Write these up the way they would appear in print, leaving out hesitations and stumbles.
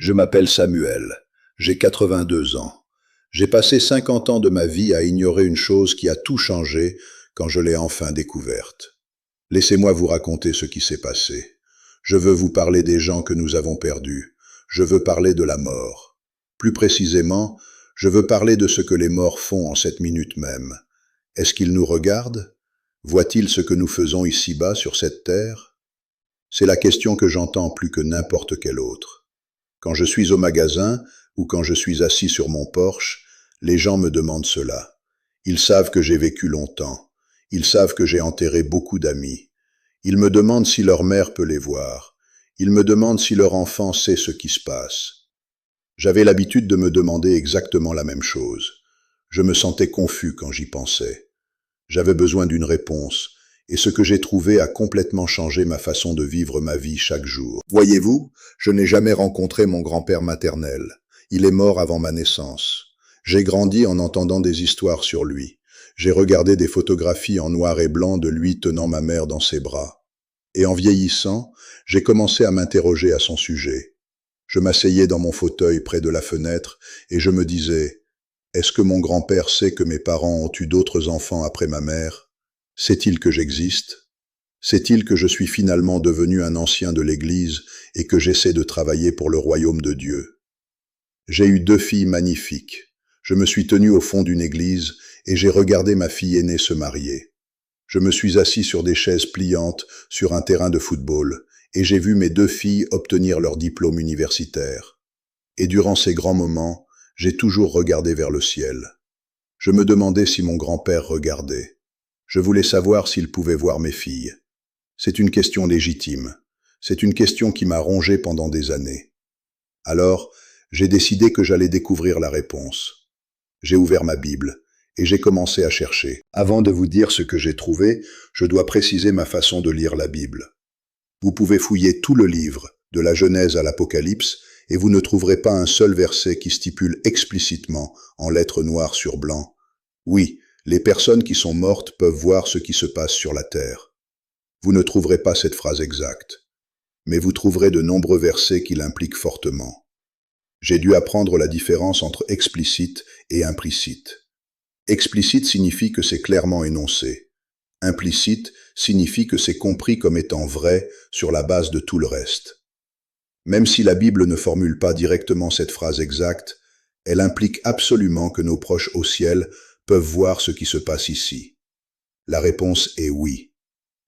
Je m'appelle Samuel. J'ai 82 ans. J'ai passé 50 ans de ma vie à ignorer une chose qui a tout changé quand je l'ai enfin découverte. Laissez-moi vous raconter ce qui s'est passé. Je veux vous parler des gens que nous avons perdus. Je veux parler de la mort. Plus précisément, je veux parler de ce que les morts font en cette minute même. Est-ce qu'ils nous regardent? Voient-ils ce que nous faisons ici-bas sur cette terre? C'est la question que j'entends plus que n'importe quelle autre. Quand je suis au magasin ou quand je suis assis sur mon porche, les gens me demandent cela. Ils savent que j'ai vécu longtemps. Ils savent que j'ai enterré beaucoup d'amis. Ils me demandent si leur mère peut les voir. Ils me demandent si leur enfant sait ce qui se passe. J'avais l'habitude de me demander exactement la même chose. Je me sentais confus quand j'y pensais. J'avais besoin d'une réponse, et ce que j'ai trouvé a complètement changé ma façon de vivre ma vie chaque jour. Voyez-vous, je n'ai jamais rencontré mon grand-père maternel. Il est mort avant ma naissance. J'ai grandi en entendant des histoires sur lui. J'ai regardé des photographies en noir et blanc de lui tenant ma mère dans ses bras. Et en vieillissant, j'ai commencé à m'interroger à son sujet. Je m'asseyais dans mon fauteuil près de la fenêtre et je me disais: est-ce que mon grand-père sait que mes parents ont eu d'autres enfants après ma mère? Sait-il que j'existe? Sait-il que je suis finalement devenu un ancien de l'Église et que j'essaie de travailler pour le royaume de Dieu? J'ai eu 2 filles magnifiques. Je me suis tenu au fond d'une église et j'ai regardé ma fille aînée se marier. Je me suis assis sur des chaises pliantes sur un terrain de football et j'ai vu mes 2 filles obtenir leur diplôme universitaire. Et durant ces grands moments, j'ai toujours regardé vers le ciel. Je me demandais si mon grand-père regardait. Je voulais savoir s'il pouvait voir mes filles. C'est une question légitime. C'est une question qui m'a rongé pendant des années. Alors, j'ai décidé que j'allais découvrir la réponse. J'ai ouvert ma Bible et j'ai commencé à chercher. Avant de vous dire ce que j'ai trouvé, je dois préciser ma façon de lire la Bible. Vous pouvez fouiller tout le livre, de la Genèse à l'Apocalypse, et vous ne trouverez pas un seul verset qui stipule explicitement, en lettres noires sur blanc: oui, les personnes qui sont mortes peuvent voir ce qui se passe sur la terre. Vous ne trouverez pas cette phrase exacte, mais vous trouverez de nombreux versets qui l'impliquent fortement. J'ai dû apprendre la différence entre explicite et implicite. Explicite signifie que c'est clairement énoncé. Implicite signifie que c'est compris comme étant vrai sur la base de tout le reste. Même si la Bible ne formule pas directement cette phrase exacte, elle implique absolument que nos proches au ciel peuvent voir ce qui se passe ici. La réponse est oui.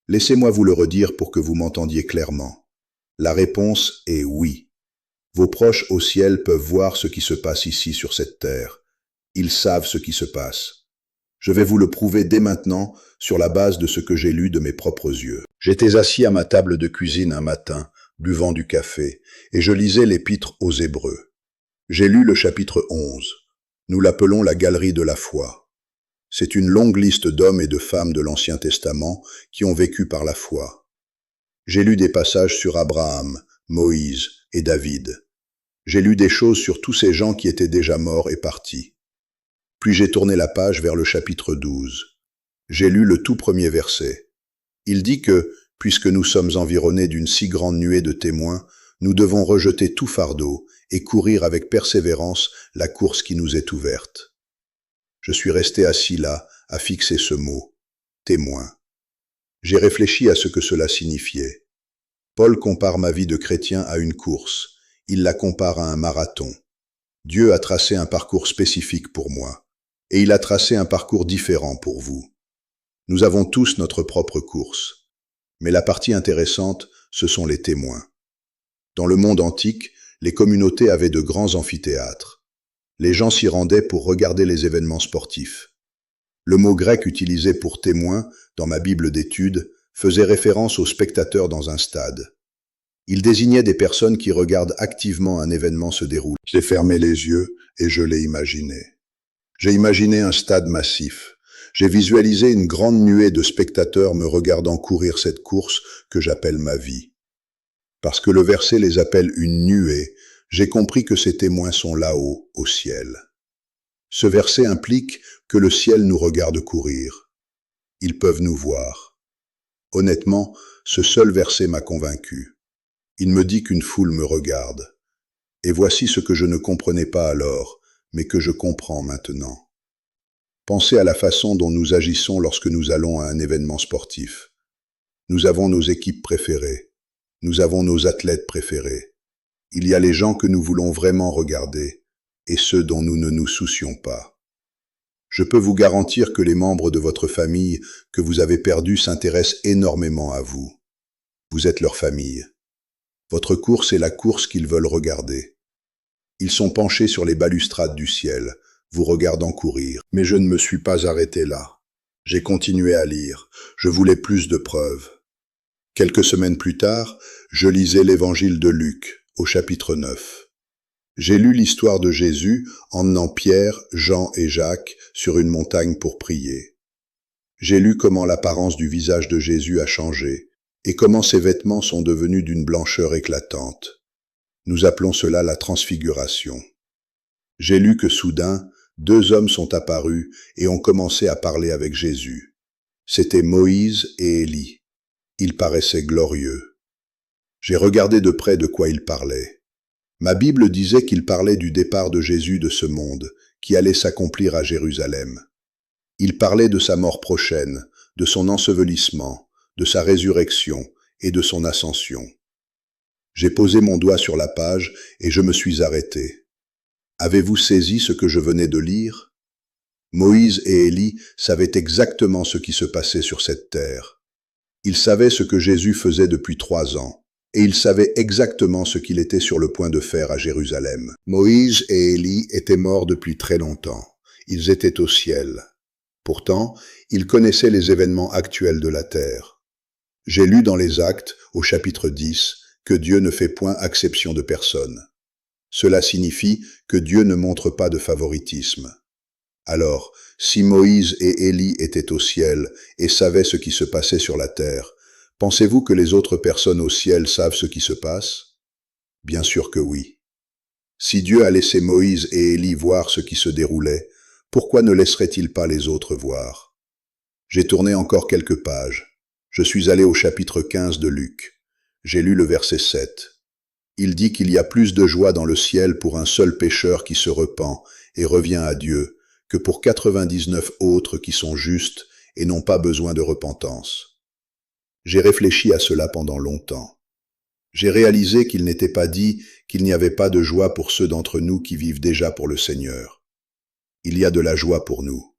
Laissez-moi vous le redire pour que vous m'entendiez clairement. La réponse est oui. Vos proches au ciel peuvent voir ce qui se passe ici sur cette terre. Ils savent ce qui se passe. Je vais vous le prouver dès maintenant sur la base de ce que j'ai lu de mes propres yeux. J'étais assis à ma table de cuisine un matin, buvant du café, et je lisais l'Épître aux Hébreux. J'ai lu le chapitre 11. Nous l'appelons la galerie de la foi. C'est une longue liste d'hommes et de femmes de l'Ancien Testament qui ont vécu par la foi. J'ai lu des passages sur Abraham, Moïse et David. J'ai lu des choses sur tous ces gens qui étaient déjà morts et partis. Puis j'ai tourné la page vers le chapitre 12. J'ai lu le tout premier verset. Il dit que, puisque nous sommes environnés d'une si grande nuée de témoins, nous devons rejeter tout fardeau et courir avec persévérance la course qui nous est ouverte. Je suis resté assis là, à fixer ce mot, témoin. J'ai réfléchi à ce que cela signifiait. Paul compare ma vie de chrétien à une course. Il la compare à un marathon. Dieu a tracé un parcours spécifique pour moi. Et il a tracé un parcours différent pour vous. Nous avons tous notre propre course. Mais la partie intéressante, ce sont les témoins. Dans le monde antique, les communautés avaient de grands amphithéâtres. Les gens s'y rendaient pour regarder les événements sportifs. Le mot grec utilisé pour témoin, dans ma Bible d'études, faisait référence aux spectateurs dans un stade. Il désignait des personnes qui regardent activement un événement se dérouler. J'ai fermé les yeux et je l'ai imaginé. J'ai imaginé un stade massif. J'ai visualisé une grande nuée de spectateurs me regardant courir cette course que j'appelle ma vie. Parce que le verset les appelle une nuée, j'ai compris que ces témoins sont là-haut, au ciel. Ce verset implique que le ciel nous regarde courir. Ils peuvent nous voir. Honnêtement, ce seul verset m'a convaincu. Il me dit qu'une foule me regarde. Et voici ce que je ne comprenais pas alors, mais que je comprends maintenant. Pensez à la façon dont nous agissons lorsque nous allons à un événement sportif. Nous avons nos équipes préférées. Nous avons nos athlètes préférés. Il y a les gens que nous voulons vraiment regarder et ceux dont nous ne nous soucions pas. Je peux vous garantir que les membres de votre famille que vous avez perdus s'intéressent énormément à vous. Vous êtes leur famille. Votre course est la course qu'ils veulent regarder. Ils sont penchés sur les balustrades du ciel, vous regardant courir. Mais je ne me suis pas arrêté là. J'ai continué à lire. Je voulais plus de preuves. Quelques semaines plus tard, je lisais l'évangile de Luc, au chapitre 9. J'ai lu l'histoire de Jésus emmenant Pierre, Jean et Jacques sur une montagne pour prier. J'ai lu comment l'apparence du visage de Jésus a changé et comment ses vêtements sont devenus d'une blancheur éclatante. Nous appelons cela la transfiguration. J'ai lu que soudain, 2 hommes sont apparus et ont commencé à parler avec Jésus. C'étaient Moïse et Élie. Ils paraissaient glorieux. J'ai regardé de près de quoi ils parlaient. Ma Bible disait qu'ils parlaient du départ de Jésus de ce monde, qui allait s'accomplir à Jérusalem. Ils parlaient de sa mort prochaine, de son ensevelissement, de sa résurrection et de son ascension. J'ai posé mon doigt sur la page et je me suis arrêté. Avez-vous saisi ce que je venais de lire? Moïse et Élie savaient exactement ce qui se passait sur cette terre. Ils savaient ce que Jésus faisait depuis 3 ans, et ils savaient exactement ce qu'il était sur le point de faire à Jérusalem. Moïse et Élie étaient morts depuis très longtemps. Ils étaient au ciel. Pourtant, ils connaissaient les événements actuels de la terre. J'ai lu dans les Actes, au chapitre 10, que Dieu ne fait point acception de personne. Cela signifie que Dieu ne montre pas de favoritisme. Alors, si Moïse et Élie étaient au ciel et savaient ce qui se passait sur la terre, pensez-vous que les autres personnes au ciel savent ce qui se passe? Bien sûr que oui. Si Dieu a laissé Moïse et Élie voir ce qui se déroulait, pourquoi ne laisserait-il pas les autres voir? J'ai tourné encore quelques pages. Je suis allé au chapitre 15 de Luc. J'ai lu le verset 7. Il dit qu'il y a plus de joie dans le ciel pour un seul pécheur qui se repent et revient à Dieu, que pour 99 autres qui sont justes et n'ont pas besoin de repentance. J'ai réfléchi à cela pendant longtemps. J'ai réalisé qu'il n'était pas dit qu'il n'y avait pas de joie pour ceux d'entre nous qui vivent déjà pour le Seigneur. Il y a de la joie pour nous.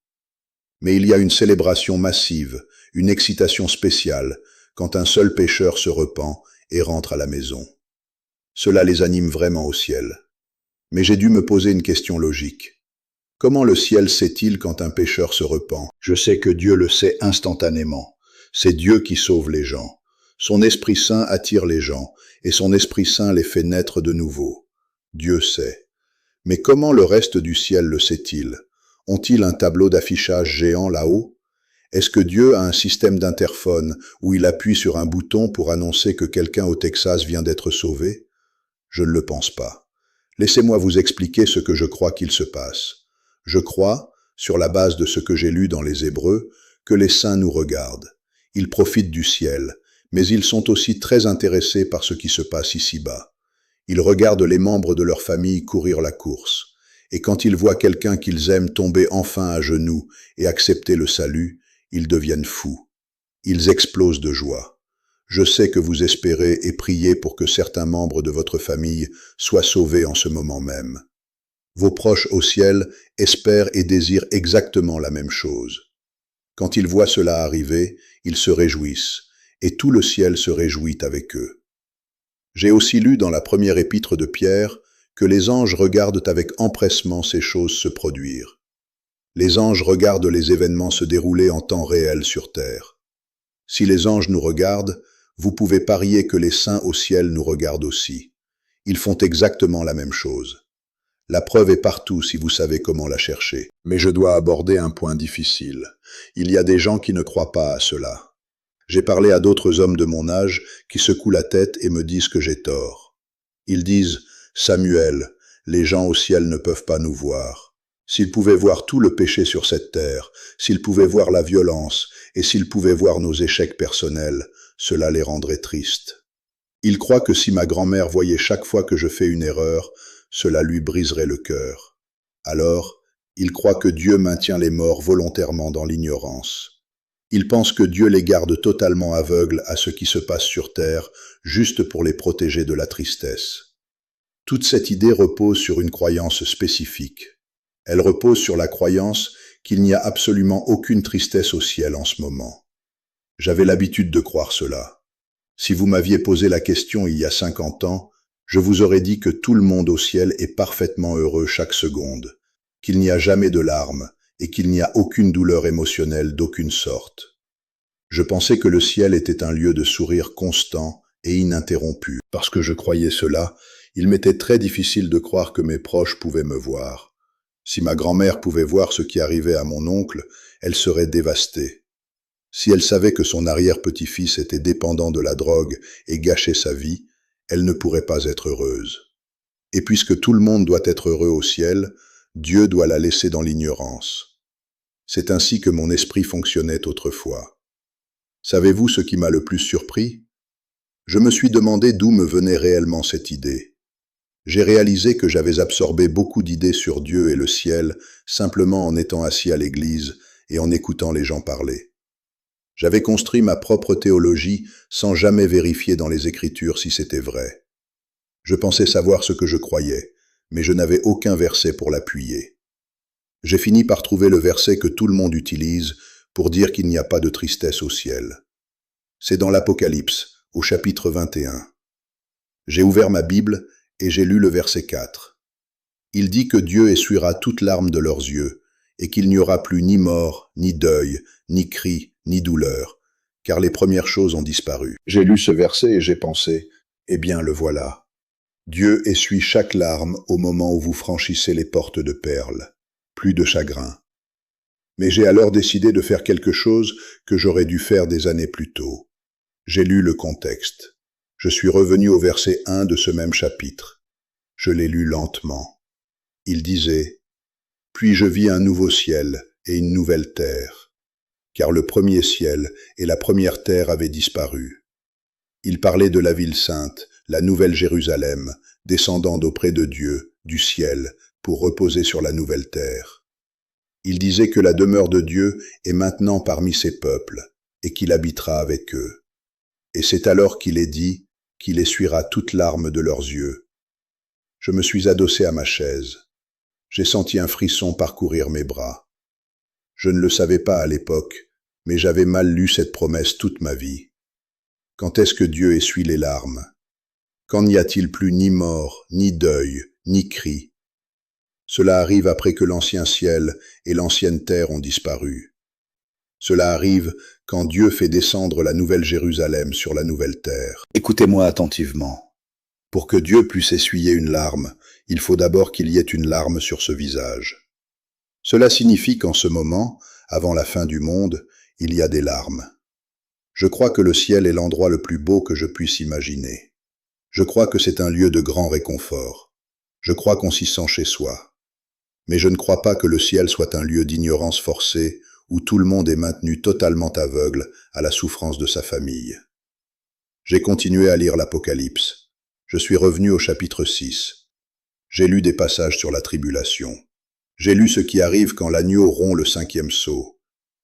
Mais il y a une célébration massive, une excitation spéciale, quand un seul pécheur se repent et rentre à la maison. Cela les anime vraiment au ciel. Mais j'ai dû me poser une question logique. Comment le ciel sait-il quand un pécheur se repent? Je sais que Dieu le sait instantanément. C'est Dieu qui sauve les gens. Son Esprit Saint attire les gens, et son Esprit Saint les fait naître de nouveau. Dieu sait. Mais comment le reste du ciel le sait-il? Ont-ils un tableau d'affichage géant là-haut? Est-ce que Dieu a un système d'interphone où il appuie sur un bouton pour annoncer que quelqu'un au Texas vient d'être sauvé? Je ne le pense pas. Laissez-moi vous expliquer ce que je crois qu'il se passe. Je crois, sur la base de ce que j'ai lu dans les Hébreux, que les saints nous regardent. Ils profitent du ciel, mais ils sont aussi très intéressés par ce qui se passe ici-bas. Ils regardent les membres de leur famille courir la course, et quand ils voient quelqu'un qu'ils aiment tomber enfin à genoux et accepter le salut, ils deviennent fous. Ils explosent de joie. Je sais que vous espérez et priez pour que certains membres de votre famille soient sauvés en ce moment même. Vos proches au ciel espèrent et désirent exactement la même chose. Quand ils voient cela arriver, ils se réjouissent, et tout le ciel se réjouit avec eux. J'ai aussi lu dans la première épître de Pierre que les anges regardent avec empressement ces choses se produire. Les anges regardent les événements se dérouler en temps réel sur terre. Si les anges nous regardent, vous pouvez parier que les saints au ciel nous regardent aussi. Ils font exactement la même chose. La preuve est partout si vous savez comment la chercher. Mais je dois aborder un point difficile. Il y a des gens qui ne croient pas à cela. J'ai parlé à d'autres hommes de mon âge qui secouent la tête et me disent que j'ai tort. Ils disent « Samuel, les gens au ciel ne peuvent pas nous voir. S'ils pouvaient voir tout le péché sur cette terre, s'ils pouvaient voir la violence et s'ils pouvaient voir nos échecs personnels, cela les rendrait tristes. Ils croient que si ma grand-mère voyait chaque fois que je fais une erreur, cela lui briserait le cœur. Alors, il croit que Dieu maintient les morts volontairement dans l'ignorance. Il pense que Dieu les garde totalement aveugles à ce qui se passe sur terre, juste pour les protéger de la tristesse. Toute cette idée repose sur une croyance spécifique. Elle repose sur la croyance qu'il n'y a absolument aucune tristesse au ciel en ce moment. J'avais l'habitude de croire cela. Si vous m'aviez posé la question il y a 50 ans, je vous aurais dit que tout le monde au ciel est parfaitement heureux chaque seconde, qu'il n'y a jamais de larmes et qu'il n'y a aucune douleur émotionnelle d'aucune sorte. Je pensais que le ciel était un lieu de sourire constant et ininterrompu. Parce que je croyais cela, il m'était très difficile de croire que mes proches pouvaient me voir. Si ma grand-mère pouvait voir ce qui arrivait à mon oncle, elle serait dévastée. Si elle savait que son arrière-petit-fils était dépendant de la drogue et gâchait sa vie, elle ne pourrait pas être heureuse. Et puisque tout le monde doit être heureux au ciel, Dieu doit la laisser dans l'ignorance. C'est ainsi que mon esprit fonctionnait autrefois. Savez-vous ce qui m'a le plus surpris? Je me suis demandé d'où me venait réellement cette idée. J'ai réalisé que j'avais absorbé beaucoup d'idées sur Dieu et le ciel simplement en étant assis à l'église et en écoutant les gens parler. J'avais construit ma propre théologie sans jamais vérifier dans les Écritures si c'était vrai. Je pensais savoir ce que je croyais, mais je n'avais aucun verset pour l'appuyer. J'ai fini par trouver le verset que tout le monde utilise pour dire qu'il n'y a pas de tristesse au ciel. C'est dans l'Apocalypse, au chapitre 21. J'ai ouvert ma Bible et j'ai lu le verset 4. Il dit que Dieu essuiera toute larme de leurs yeux et qu'il n'y aura plus ni mort, ni deuil, ni cri, ni douleur, car les premières choses ont disparu. J'ai lu ce verset et j'ai pensé, eh bien le voilà. Dieu essuie chaque larme au moment où vous franchissez les portes de perles. Plus de chagrin. Mais j'ai alors décidé de faire quelque chose que j'aurais dû faire des années plus tôt. J'ai lu le contexte. Je suis revenu au verset 1 de ce même chapitre. Je l'ai lu lentement. Il disait « Puis je vis un nouveau ciel et une nouvelle terre, car le premier ciel et la première terre avaient disparu. » Il parlait de la ville sainte, la nouvelle Jérusalem, descendant d'auprès de Dieu, du ciel, pour reposer sur la nouvelle terre. Il disait que la demeure de Dieu est maintenant parmi ses peuples, et qu'il habitera avec eux. Et c'est alors qu'il est dit qu'il essuiera toute larme de leurs yeux. Je me suis adossé à ma chaise. J'ai senti un frisson parcourir mes bras. Je ne le savais pas à l'époque, mais j'avais mal lu cette promesse toute ma vie. Quand est-ce que Dieu essuie les larmes? Quand n'y a-t-il plus ni mort, ni deuil, ni cri? Cela arrive après que l'ancien ciel et l'ancienne terre ont disparu. Cela arrive quand Dieu fait descendre la nouvelle Jérusalem sur la nouvelle terre. Écoutez-moi attentivement. Pour que Dieu puisse essuyer une larme, il faut d'abord qu'il y ait une larme sur ce visage. Cela signifie qu'en ce moment, avant la fin du monde, il y a des larmes. Je crois que le ciel est l'endroit le plus beau que je puisse imaginer. Je crois que c'est un lieu de grand réconfort. Je crois qu'on s'y sent chez soi. Mais je ne crois pas que le ciel soit un lieu d'ignorance forcée où tout le monde est maintenu totalement aveugle à la souffrance de sa famille. J'ai continué à lire l'Apocalypse. Je suis revenu au chapitre 6. J'ai lu des passages sur la tribulation. J'ai lu ce qui arrive quand l'agneau rompt le 5e sceau.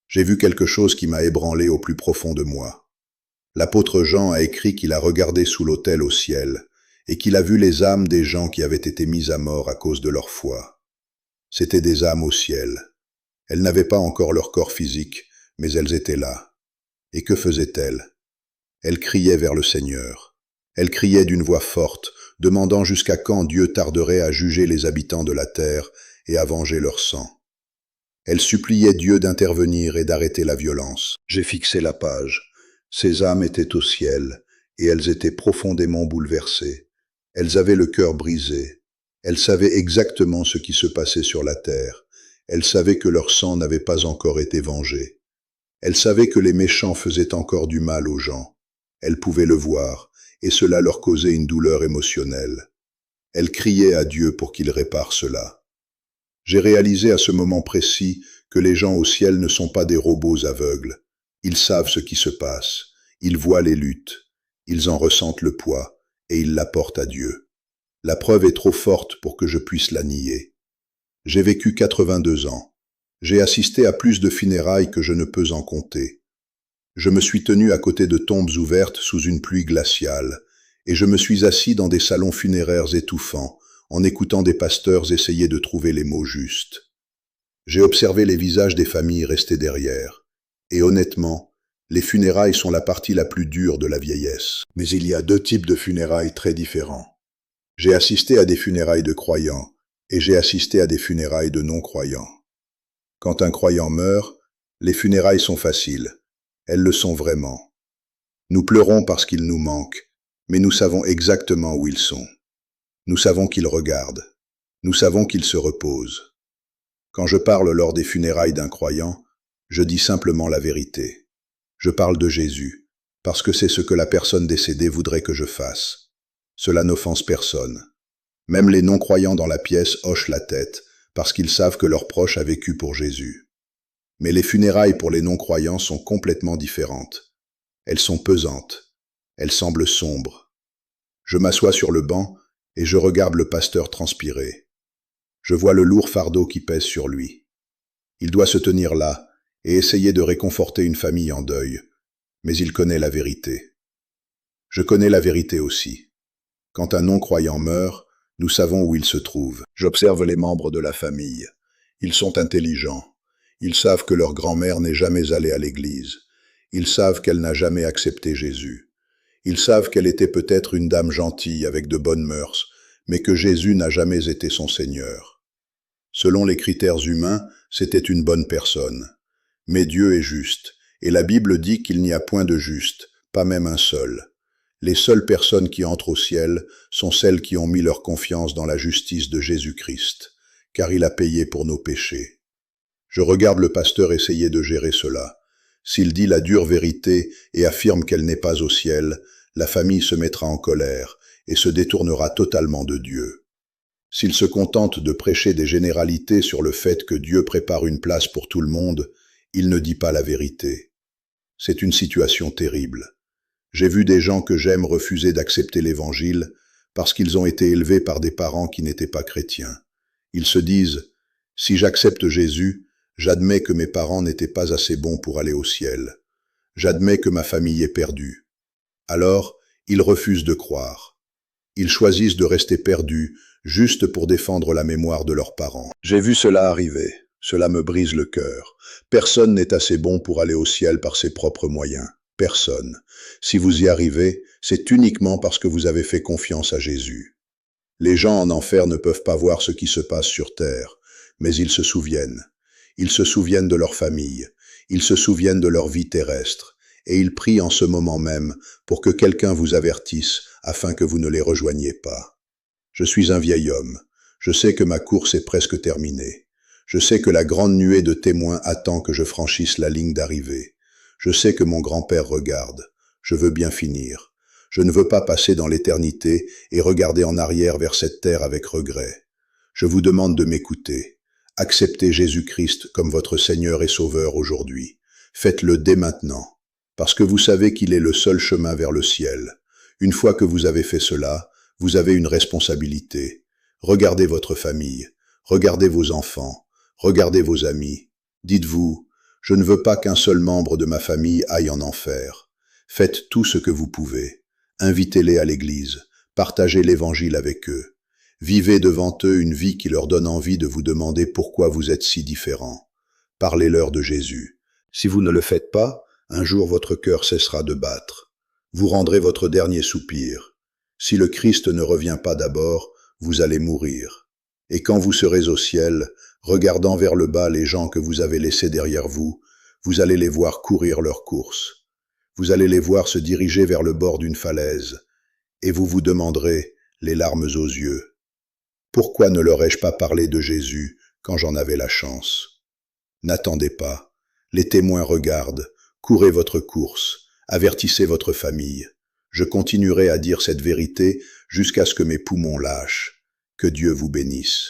J'ai vu quelque chose qui m'a ébranlé au plus profond de moi. L'apôtre Jean a écrit qu'il a regardé sous l'autel au ciel et qu'il a vu les âmes des gens qui avaient été mis à mort à cause de leur foi. C'étaient des âmes au ciel. Elles n'avaient pas encore leur corps physique, mais elles étaient là. Et que faisaient-elles? Elles criaient vers le Seigneur. Elles criaient d'une voix forte, demandant jusqu'à quand Dieu tarderait à juger les habitants de la terre et à venger leur sang. Elles suppliaient Dieu d'intervenir et d'arrêter la violence. J'ai fixé la page. Ces âmes étaient au ciel, et elles étaient profondément bouleversées. Elles avaient le cœur brisé. Elles savaient exactement ce qui se passait sur la terre. Elles savaient que leur sang n'avait pas encore été vengé. Elles savaient que les méchants faisaient encore du mal aux gens. Elles pouvaient le voir, et cela leur causait une douleur émotionnelle. Elles criaient à Dieu pour qu'il répare cela. J'ai réalisé à ce moment précis que les gens au ciel ne sont pas des robots aveugles. Ils savent ce qui se passe, ils voient les luttes, ils en ressentent le poids, et ils l'apportent à Dieu. La preuve est trop forte pour que je puisse la nier. J'ai vécu 82 ans. J'ai assisté à plus de funérailles que je ne peux en compter. Je me suis tenu à côté de tombes ouvertes sous une pluie glaciale, et je me suis assis dans des salons funéraires étouffants, en écoutant des pasteurs essayer de trouver les mots justes. J'ai observé les visages des familles restées derrière, et honnêtement, les funérailles sont la partie la plus dure de la vieillesse. Mais il y a deux types de funérailles très différents. J'ai assisté à des funérailles de croyants, et j'ai assisté à des funérailles de non-croyants. Quand un croyant meurt, les funérailles sont faciles. Elles le sont vraiment. Nous pleurons parce qu'ils nous manquent, mais nous savons exactement où ils sont. Nous savons qu'ils regardent. Nous savons qu'ils se reposent. Quand je parle lors des funérailles d'un croyant, je dis simplement la vérité. Je parle de Jésus, parce que c'est ce que la personne décédée voudrait que je fasse. Cela n'offense personne. Même les non-croyants dans la pièce hochent la tête, parce qu'ils savent que leur proche a vécu pour Jésus. Mais les funérailles pour les non-croyants sont complètement différentes. Elles sont pesantes. Elles semblent sombres. Je m'assois sur le banc et je regarde le pasteur transpirer. Je vois le lourd fardeau qui pèse sur lui. Il doit se tenir là et essayer de réconforter une famille en deuil, mais il connaît la vérité. Je connais la vérité aussi. Quand un non-croyant meurt, nous savons où il se trouve. J'observe les membres de la famille. Ils sont intelligents. Ils savent que leur grand-mère n'est jamais allée à l'église. Ils savent qu'elle n'a jamais accepté Jésus. Ils savent qu'elle était peut-être une dame gentille avec de bonnes mœurs, mais que Jésus n'a jamais été son Seigneur. Selon les critères humains, c'était une bonne personne. Mais Dieu est juste, et la Bible dit qu'il n'y a point de juste, pas même un seul. Les seules personnes qui entrent au ciel sont celles qui ont mis leur confiance dans la justice de Jésus-Christ, car il a payé pour nos péchés. Je regarde le pasteur essayer de gérer cela. S'il dit la dure vérité et affirme qu'elle n'est pas au ciel, la famille se mettra en colère et se détournera totalement de Dieu. S'il se contente de prêcher des généralités sur le fait que Dieu prépare une place pour tout le monde, il ne dit pas la vérité. C'est une situation terrible. J'ai vu des gens que j'aime refuser d'accepter l'Évangile parce qu'ils ont été élevés par des parents qui n'étaient pas chrétiens. Ils se disent « Si j'accepte Jésus, j'admets que mes parents n'étaient pas assez bons pour aller au ciel. J'admets que ma famille est perdue. » Alors, ils refusent de croire. Ils choisissent de rester perdus juste pour défendre la mémoire de leurs parents. J'ai vu cela arriver. Cela me brise le cœur. Personne n'est assez bon pour aller au ciel par ses propres moyens. Personne. Si vous y arrivez, c'est uniquement parce que vous avez fait confiance à Jésus. Les gens en enfer ne peuvent pas voir ce qui se passe sur terre, mais ils se souviennent. Ils se souviennent de leur famille, ils se souviennent de leur vie terrestre, et ils prient en ce moment même pour que quelqu'un vous avertisse afin que vous ne les rejoigniez pas. Je suis un vieil homme. Je sais que ma course est presque terminée. Je sais que la grande nuée de témoins attend que je franchisse la ligne d'arrivée. Je sais que mon grand-père regarde. Je veux bien finir. Je ne veux pas passer dans l'éternité et regarder en arrière vers cette terre avec regret. Je vous demande de m'écouter. Acceptez Jésus-Christ comme votre Seigneur et Sauveur aujourd'hui. Faites-le dès maintenant, parce que vous savez qu'il est le seul chemin vers le ciel. Une fois que vous avez fait cela, vous avez une responsabilité. Regardez votre famille, regardez vos enfants, regardez vos amis. Dites-vous, je ne veux pas qu'un seul membre de ma famille aille en enfer. Faites tout ce que vous pouvez. Invitez-les à l'église, partagez l'évangile avec eux. Vivez devant eux une vie qui leur donne envie de vous demander pourquoi vous êtes si différents. Parlez-leur de Jésus. Si vous ne le faites pas, un jour votre cœur cessera de battre. Vous rendrez votre dernier soupir. Si le Christ ne revient pas d'abord, vous allez mourir. Et quand vous serez au ciel, regardant vers le bas les gens que vous avez laissés derrière vous, vous allez les voir courir leur course. Vous allez les voir se diriger vers le bord d'une falaise, et vous vous demanderez, les larmes aux yeux, pourquoi ne leur ai-je pas parlé de Jésus quand j'en avais la chance? N'attendez pas. Les témoins regardent. Courez votre course. Avertissez votre famille. Je continuerai à dire cette vérité jusqu'à ce que mes poumons lâchent. Que Dieu vous bénisse.